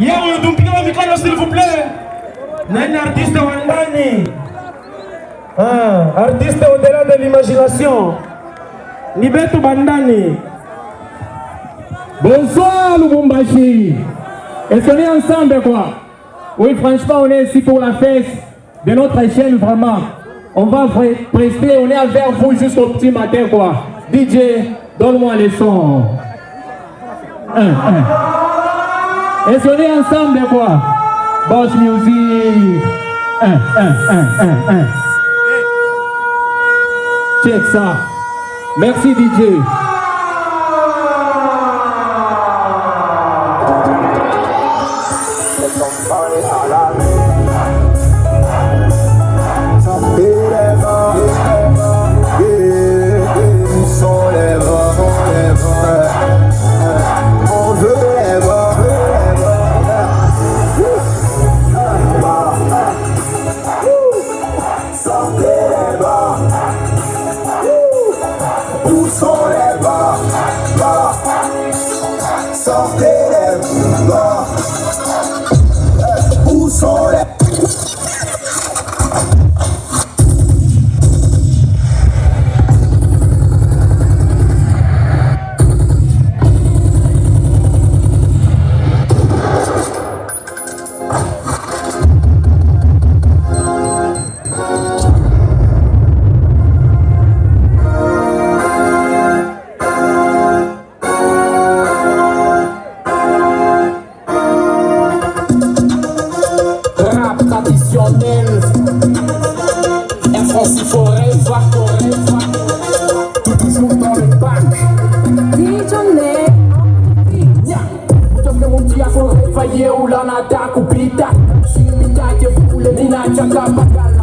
Yao tumpigie mikono s'il vous plaît. Nani artiste wa ndani? Artiste au-delà de l'imagination. Nibetu Bandani. Bonsoir Lubumbashi. Est-ce qu'on est ensemble quoi? Oui, franchement, on est ici pour la fête de notre chaîne vraiment. On va prester, on est avec vous jusqu'au petit matin quoi. DJ, donne-moi les sons. Est-ce qu'on est ensemble quoi? Boss Music. Check ça. Merci DJ. Ou la nata kupita, shimita ke fule nina chaka bakala.